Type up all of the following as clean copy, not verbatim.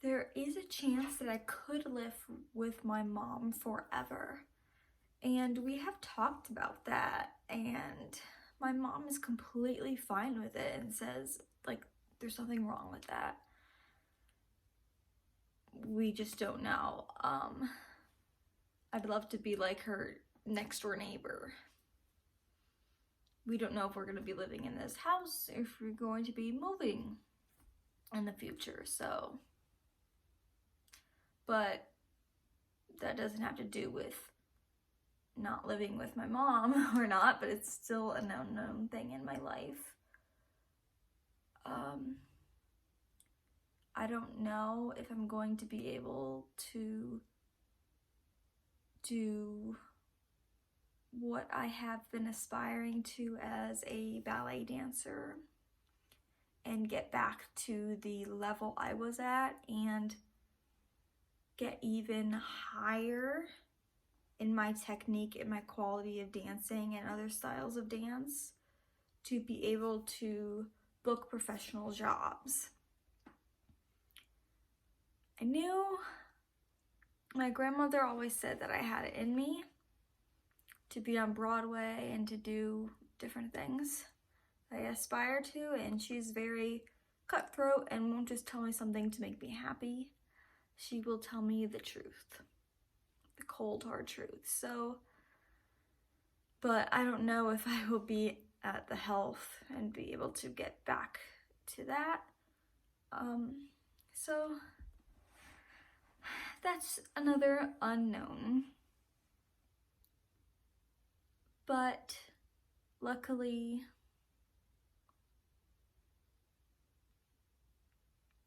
there is a chance that I could live with my mom forever. And we have talked about that, and my mom is completely fine with it and says, like, there's nothing wrong with that. We just don't know. I'd love to be like her next door neighbor. We don't know if we're going to be living in this house, if we're going to be moving in the future, so. But that doesn't have to do with not living with my mom or not, but it's still an unknown thing in my life. I don't know if I'm going to be able to do what I have been aspiring to as a ballet dancer and get back to the level I was at and get even higher in my technique and my quality of dancing and other styles of dance to be able to book professional jobs. I knew my grandmother always said that I had it in me to be on Broadway and to do different things I aspire to, and she's very cutthroat and won't just tell me something to make me happy. She will tell me the truth, the cold hard truth. So, but I don't know if I will be at the health and be able to get back to that. So that's another unknown. But luckily,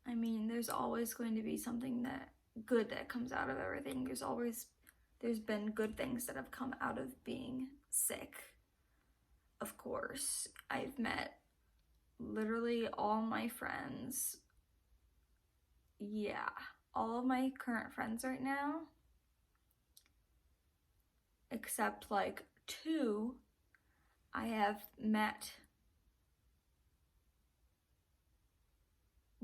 I mean, there's always going to be something that good that comes out of everything. There's been good things that have come out of being sick. Of course, I've met literally all my friends. Yeah, all of my current friends right now, except like 2, I have met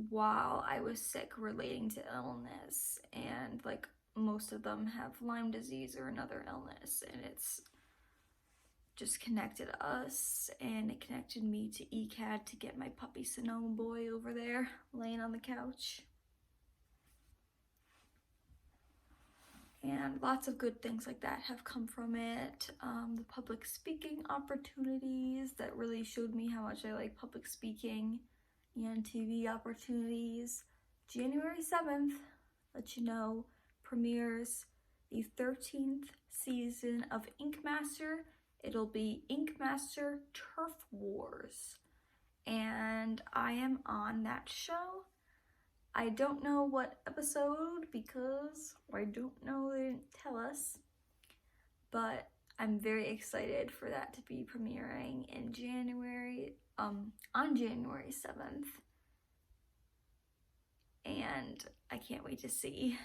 while I was sick relating to illness, and like most of them have Lyme disease or another illness, and it's just connected us, and it connected me to ECAD to get my puppy Sonoma boy over there laying on the couch. And lots of good things like that have come from it. The public speaking opportunities that really showed me how much I like public speaking, and TV opportunities. January 7th, let you know, premieres the 13th season of Ink Master. It'll be Ink Master Turf Wars, and I am on that show. I don't know what episode because I don't know, they didn't tell us, but I'm very excited for that to be premiering in January, on January 7th, and I can't wait to see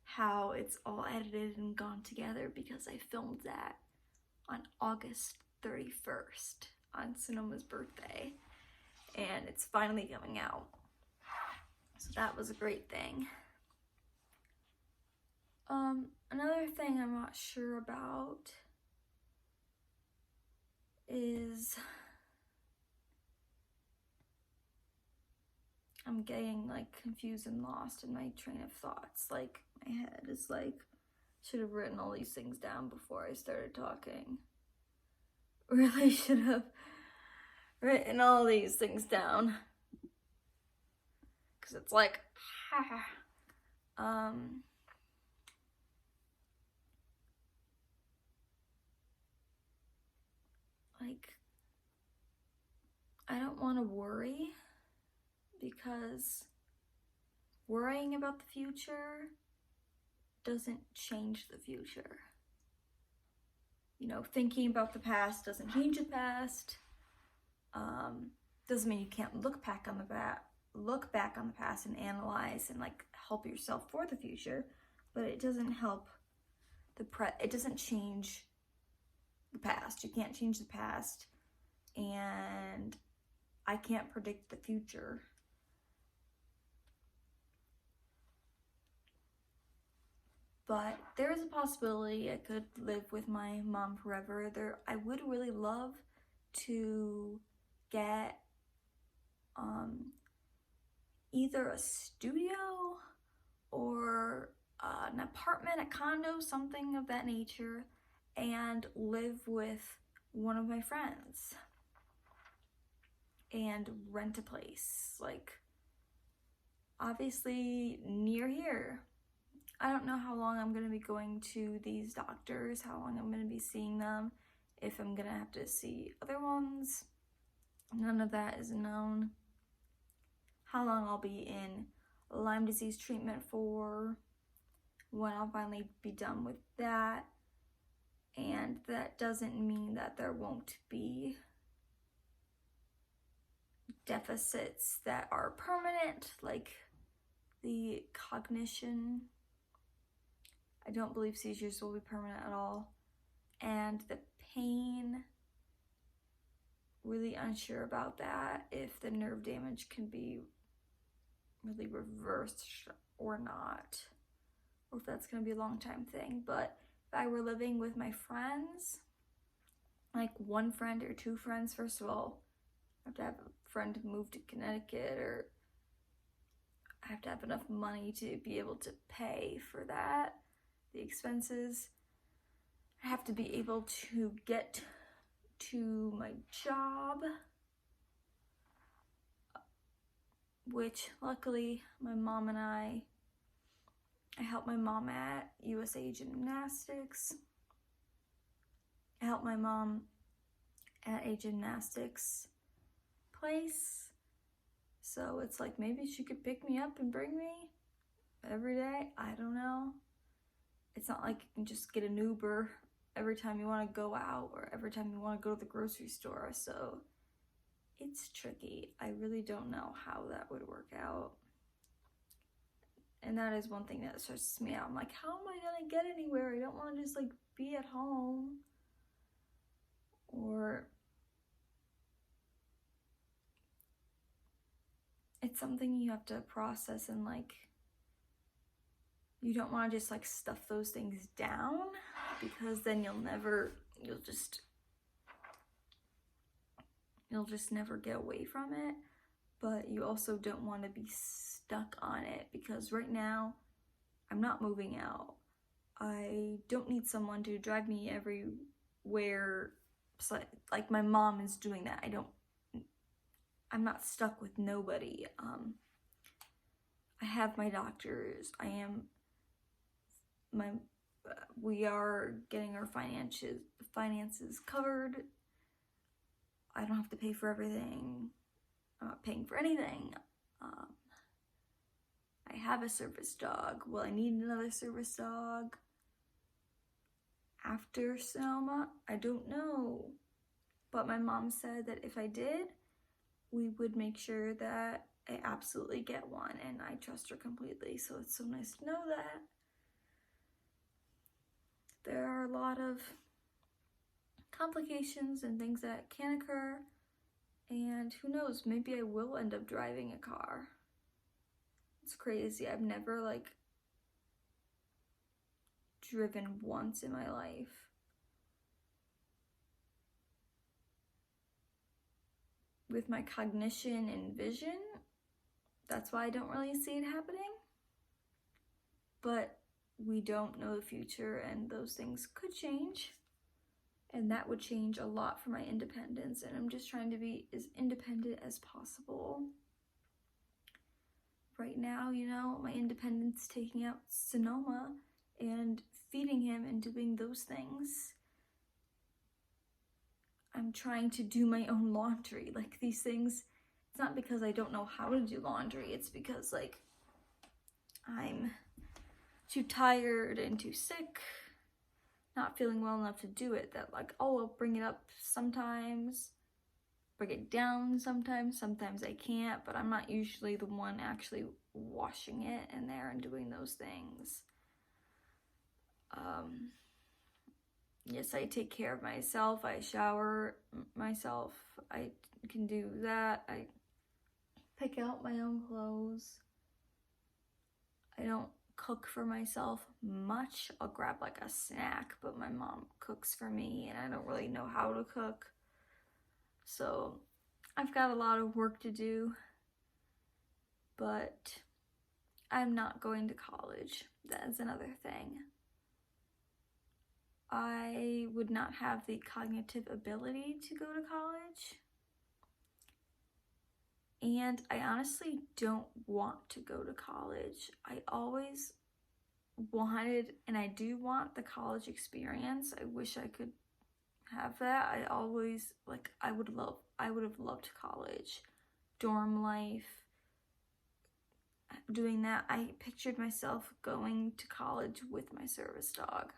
how it's all edited and gone together because I filmed that on August 31st on Sonoma's birthday, and it's finally coming out. So that was a great thing. Another thing I'm not sure about is I'm getting like confused and lost in my train of thoughts. Like my head is like, should have written all these things down before I started talking. Really should have written all these things down. Cause it's like, like, I don't want to worry because worrying about the future doesn't change the future. You know, thinking about the past doesn't change the past. Doesn't mean you can't look back on the past and analyze and like help yourself for the future, but it doesn't help it doesn't change the past. You can't change the past, and I can't predict the future. but there is a possibility I could live with my mom forever. I would really love to get either a studio or an apartment, a condo, something of that nature, and live with one of my friends and rent a place, like obviously near here. I don't know how long I'm going to be going to these doctors, how long I'm going to be seeing them, if I'm going to have to see other ones. None of that is known. How long I'll be in Lyme disease treatment for, when I'll finally be done with that. And that doesn't mean that there won't be deficits that are permanent, like the cognition. I don't believe seizures will be permanent at all. And the pain, really unsure about that, if the nerve damage can be really reversed or not, or if that's going to be a long time thing. But if I were living with my friends, like one friend or two friends, first of all, I have to have a friend move to Connecticut, or I have to have enough money to be able to pay for that, the expenses. I have to be able to get to my job, which luckily my mom and I help my mom at USA Gymnastics. I help my mom at a gymnastics place. So it's like maybe she could pick me up and bring me every day. I don't know. It's not like you can just get an Uber every time you want to go out or every time you want to go to the grocery store. So it's tricky. I really don't know how that would work out. And that is one thing that stresses me out. I'm like, how am I going to get anywhere? I don't want to just like be at home. Or it's something you have to process, and like you don't want to just like stuff those things down, because then you'll just never get away from it. But you also don't want to be stuck on it, because right now I'm not moving out. I don't need someone to drive me everywhere. Like my mom is doing that. I'm not stuck with nobody. I have my doctors. We are getting our finances covered. I don't have to pay for everything. I'm not paying for anything. I have a service dog. Will I need another service dog after Sonoma? I don't know. But my mom said that if I did, we would make sure that I absolutely get one, and I trust her completely. So it's so nice to know that. There are a lot of complications and things that can occur, and who knows, maybe I will end up driving a car. It's crazy. I've never like driven once in my life. With my cognition and vision, that's why I don't really see it happening. But we don't know the future, and those things could change. And that would change a lot for my independence, and I'm just trying to be as independent as possible. Right now, my independence, taking out Sonoma and feeding him and doing those things. I'm trying to do my own laundry. Like these things, it's not because I don't know how to do laundry. It's because like I'm too tired and too sick, not feeling well enough to do it, that like, I'll bring it up sometimes, bring it down sometimes I can't, but I'm not usually the one actually washing it in there and doing those things. Yes, I take care of myself. I shower myself. I can do that. I pick out my own clothes. I don't cook for myself much. I'll grab like a snack, but my mom cooks for me and I don't really know how to cook. So I've got a lot of work to do, but I'm not going to college. That is another thing. I would not have the cognitive ability to go to college. And I honestly don't want to go to college. I always wanted, and I do want, the college experience. I wish I could have that. I would have loved college, dorm life, doing that. I pictured myself going to college with my service dog.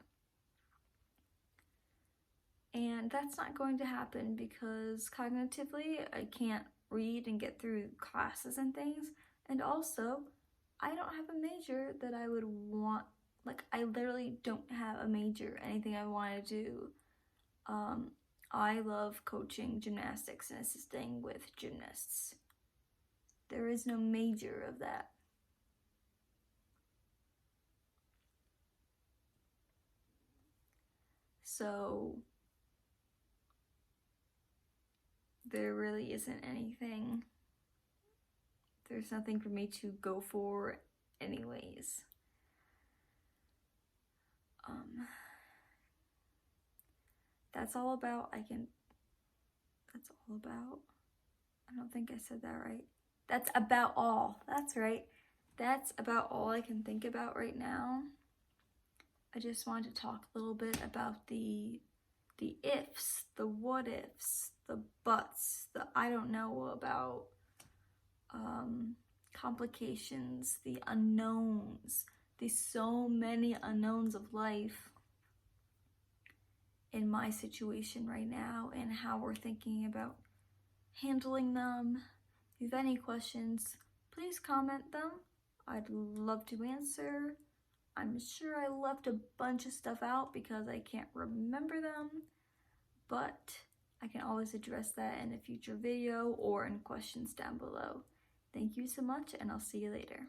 And that's not going to happen because cognitively I can't read and get through classes and things. And also, I don't have a major that I would want. Like, I literally don't have a major, anything I want to do. I love coaching gymnastics and assisting with gymnasts. There is no major of that. So there really isn't anything. There's nothing for me to go for anyways. That's all about, I don't think I said that right. That's about all. That's right. That's about all I can think about right now. I just wanted to talk a little bit about the ifs, the what ifs, the buts, the I don't know about, complications, the unknowns, the so many unknowns of life in my situation right now and how we're thinking about handling them. If you have any questions, please comment them. I'd love to answer. I'm sure I left a bunch of stuff out because I can't remember them, but I can always address that in a future video or in questions down below. Thank you so much, and I'll see you later.